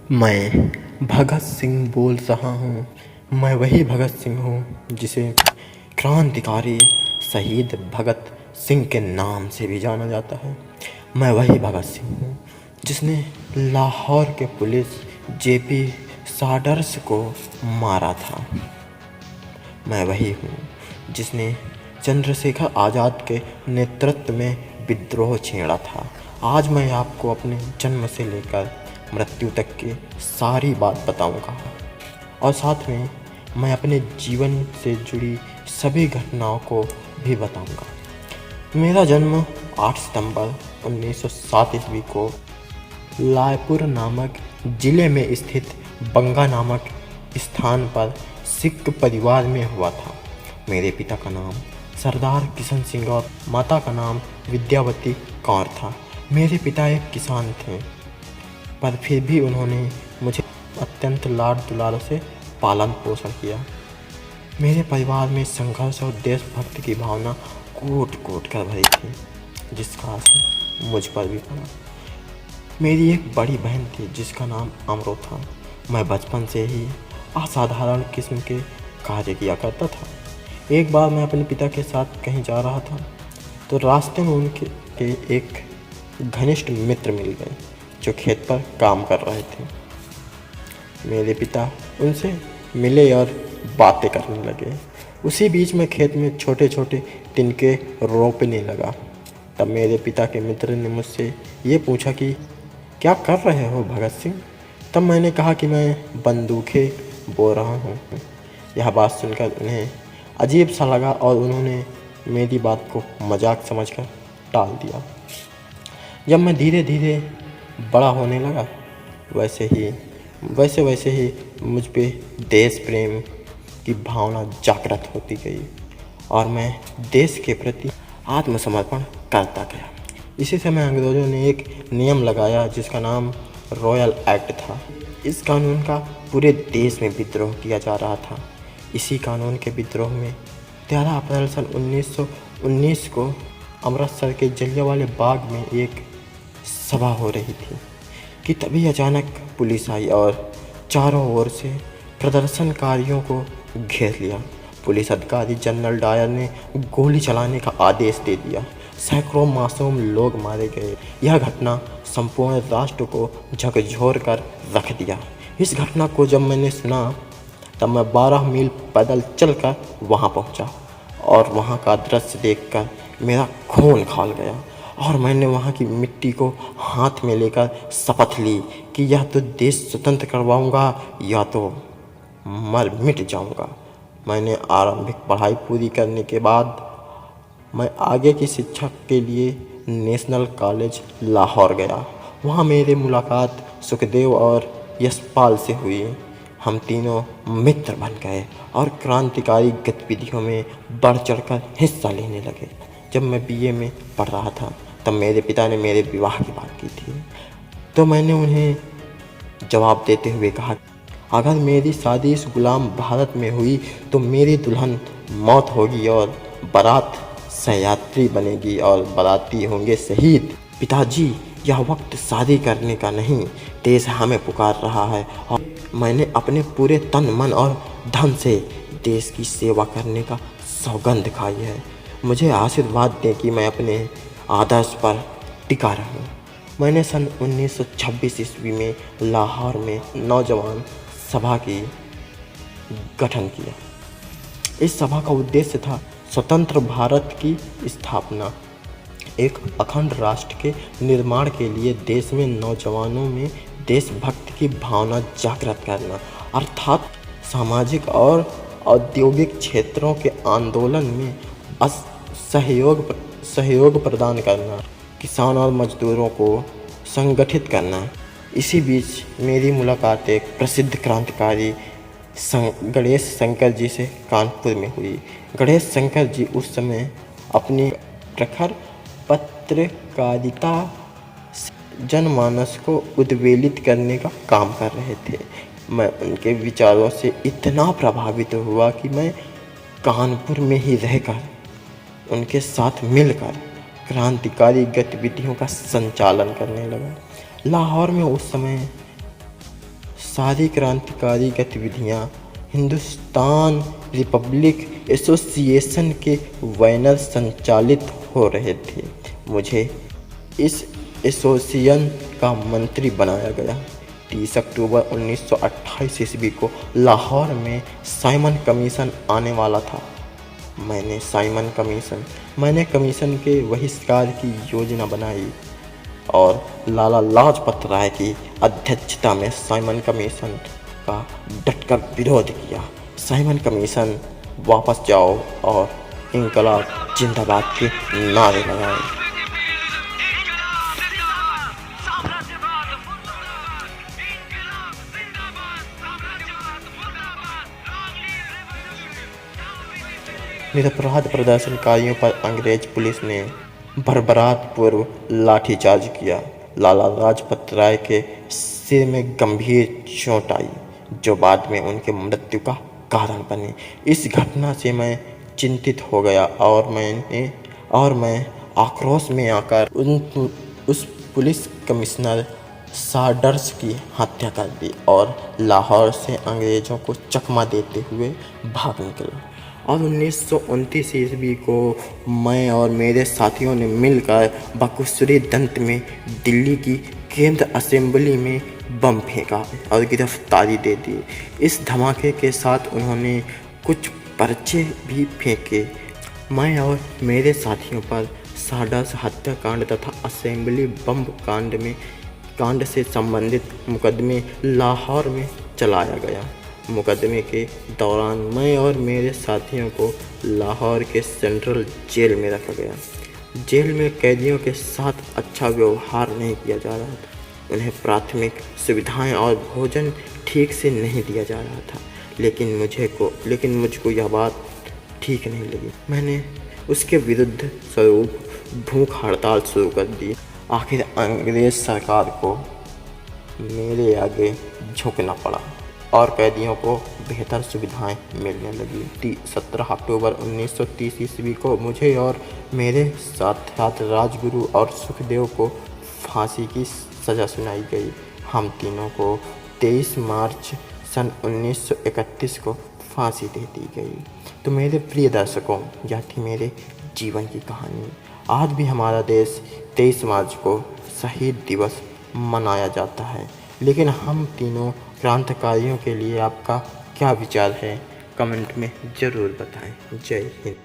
मैं भगत सिंह बोल रहा हूँ। मैं वही भगत सिंह हूँ जिसे क्रांतिकारी शहीद भगत सिंह के नाम से भी जाना जाता है। मैं वही भगत सिंह हूँ जिसने लाहौर के पुलिस जेपी साडर्स को मारा था। मैं वही हूँ जिसने चंद्रशेखर आज़ाद के नेतृत्व में विद्रोह छेड़ा था। आज मैं आपको अपने जन्म से लेकर मृत्यु तक की सारी बात बताऊंगा और साथ में मैं अपने जीवन से जुड़ी सभी घटनाओं को भी बताऊंगा। मेरा जन्म 8 सितंबर 1907 ईस्वी को लायपुर नामक ज़िले में स्थित बंगा नामक स्थान पर सिख परिवार में हुआ था। मेरे पिता का नाम सरदार किशन सिंह और माता का नाम विद्यावती कौर था। मेरे पिता एक किसान थे, पर फिर भी उन्होंने मुझे अत्यंत लाड दुलार से पालन पोषण किया। मेरे परिवार में संघर्ष और देशभक्ति की भावना कोट कोट कर भरी थी, जिसका असर मुझ पर भी पड़ा। मेरी एक बड़ी बहन थी जिसका नाम अमरो था। मैं बचपन से ही असाधारण किस्म के कार्य किया करता था। एक बार मैं अपने पिता के साथ कहीं जा रहा था तो रास्ते में उनके एक घनिष्ठ मित्र मिल गए जो खेत पर काम कर रहे थे। मेरे पिता उनसे मिले और बातें करने लगे। उसी बीच में खेत में छोटे छोटे तिनके रोपने लगा। तब मेरे पिता के मित्र ने मुझसे ये पूछा कि क्या कर रहे हो भगत सिंह? तब मैंने कहा कि मैं बंदूकें बो रहा हूँ। यह बात सुनकर उन्हें अजीब सा लगा और उन्होंने मेरी बात को मजाक समझकर टाल दिया। जब मैं धीरे धीरे बड़ा होने लगा वैसे ही मुझ पे देश प्रेम की भावना जागृत होती गई और मैं देश के प्रति आत्मसमर्पण करता गया। इसी समय अंग्रेज़ों ने एक नियम लगाया जिसका नाम रॉयल एक्ट था। इस कानून का पूरे देश में विद्रोह किया जा रहा था। इसी कानून के विद्रोह में 13 अप्रैल सन 1919 को अमृतसर के जलियांवाला बाग में एक सभा हो रही थी कि तभी अचानक पुलिस आई और चारों ओर से प्रदर्शनकारियों को घेर लिया। पुलिस अधिकारी जनरल डायर ने गोली चलाने का आदेश दे दिया। सैकड़ों मासूम लोग मारे गए। यह घटना संपूर्ण राष्ट्र को झकझोर कर रख दिया। इस घटना को जब मैंने सुना तब मैं 12 मील पैदल चलकर वहां पहुंचा और वहां का दृश्य देखकर मेरा खून खौल गया और मैंने वहां की मिट्टी को हाथ में लेकर शपथ ली कि यह तो देश स्वतंत्र करवाऊंगा या तो मर मिट जाऊंगा। मैंने आरंभिक पढ़ाई पूरी करने के बाद मैं आगे की शिक्षा के लिए नेशनल कॉलेज लाहौर गया। वहाँ मेरी मुलाकात सुखदेव और यशपाल से हुई। हम तीनों मित्र बन गए और क्रांतिकारी गतिविधियों में बढ़ चढ़कर हिस्सा लेने लगे। जब मैं बीए में पढ़ रहा था तब मेरे पिता ने मेरे विवाह की बात की थी, तो मैंने उन्हें जवाब देते हुए कहा, अगर मेरी शादी इस गुलाम भारत में हुई तो मेरी दुल्हन मौत होगी और बारात सहयात्री बनेगी और बाराती होंगे शहीद। पिताजी, यह वक्त शादी करने का नहीं, देश हमें पुकार रहा है और मैंने अपने पूरे तन मन और धन से देश की सेवा करने का सौगंध खाई है। मुझे आशीर्वाद दें कि मैं अपने आदर्श पर टिका रहूं। मैंने सन 1926 ईस्वी में लाहौर में नौजवान सभा की गठन किया। इस सभा का उद्देश्य था स्वतंत्र भारत की स्थापना, एक अखंड राष्ट्र के निर्माण के लिए देश में नौजवानों में देशभक्ति की भावना जागृत करना, अर्थात सामाजिक और औद्योगिक क्षेत्रों के आंदोलन में सहयोग प्रदान करना, किसान और मजदूरों को संगठित करना। इसी बीच मेरी मुलाकात एक प्रसिद्ध क्रांतिकारी गणेश शंकर जी से कानपुर में हुई। गणेश शंकर जी उस समय अपनी प्रखर पत्रकारिता से जनमानस को उद्वेलित करने का काम कर रहे थे। मैं उनके विचारों से इतना प्रभावित हुआ कि मैं कानपुर में ही रहकर उनके साथ मिलकर क्रांतिकारी गतिविधियों का संचालन करने लगा। लाहौर में उस समय सारी क्रांतिकारी गतिविधियां हिंदुस्तान रिपब्लिक एसोसिएशन के बैनर संचालित हो रहे थे। मुझे इस एसोसिएशन का मंत्री बनाया गया। 30 अक्टूबर 1928 ईस्वी को लाहौर में साइमन कमीशन आने वाला था। मैंने कमीशन के बहिष्कार की योजना बनाई और लाला लाजपत राय की अध्यक्षता में साइमन कमीशन का डटकर विरोध किया। साइमन कमीशन वापस जाओ और इंकलाब जिंदाबाद के नारे लगाए। निरपराध प्रदर्शनकारियों पर अंग्रेज पुलिस ने बर्बरतापूर्व लाठीचार्ज किया। लाला लाजपत राय के सिर में गंभीर चोट आई, जो बाद में उनके मृत्यु का कारण बनी। इस घटना से मैं चिंतित हो गया और मैं आक्रोश में आकर उस पुलिस कमिश्नर साडर्स की हत्या कर दी और लाहौर से अंग्रेजों को चकमा देते हुए भाग निकला। और 1929 ईस्वी को मैं और मेरे साथियों ने मिलकर बकुसरी दंत में दिल्ली की केंद्र असेंबली में बम फेंका और गिरफ्तारी दे दी। इस धमाके के साथ उन्होंने कुछ पर्चे भी फेंके। मैं और मेरे साथियों पर साडर्स हत्याकांड तथा असेंबली बम कांड से संबंधित मुकदमे लाहौर में चलाया गया। मुकदमे के दौरान मैं और मेरे साथियों को लाहौर के सेंट्रल जेल में रखा गया। जेल में कैदियों के साथ अच्छा व्यवहार नहीं किया जा रहा था। उन्हें प्राथमिक सुविधाएं और भोजन ठीक से नहीं दिया जा रहा था। लेकिन मुझको यह बात ठीक नहीं लगी। मैंने उसके विरुद्ध स्वरूप भूख हड़ताल शुरू कर दी। आखिर अंग्रेज सरकार को मेरे आगे झुकना पड़ा और कैदियों को बेहतर सुविधाएं मिलने लगी। 17 अक्टूबर 1930 ईस्वी को मुझे और मेरे साथ राजगुरु और सुखदेव को फांसी की सज़ा सुनाई गई। हम तीनों को 23 मार्च सन 1931 को फांसी दे दी गई। तो मेरे प्रिय दर्शकों, यह थी मेरे जीवन की कहानी। आज भी हमारा देश 23 मार्च को शहीद दिवस मनाया जाता है, लेकिन हम तीनों क्रांतिकारियों के लिए आपका क्या विचार है, कमेंट में ज़रूर बताएं। जय हिंद।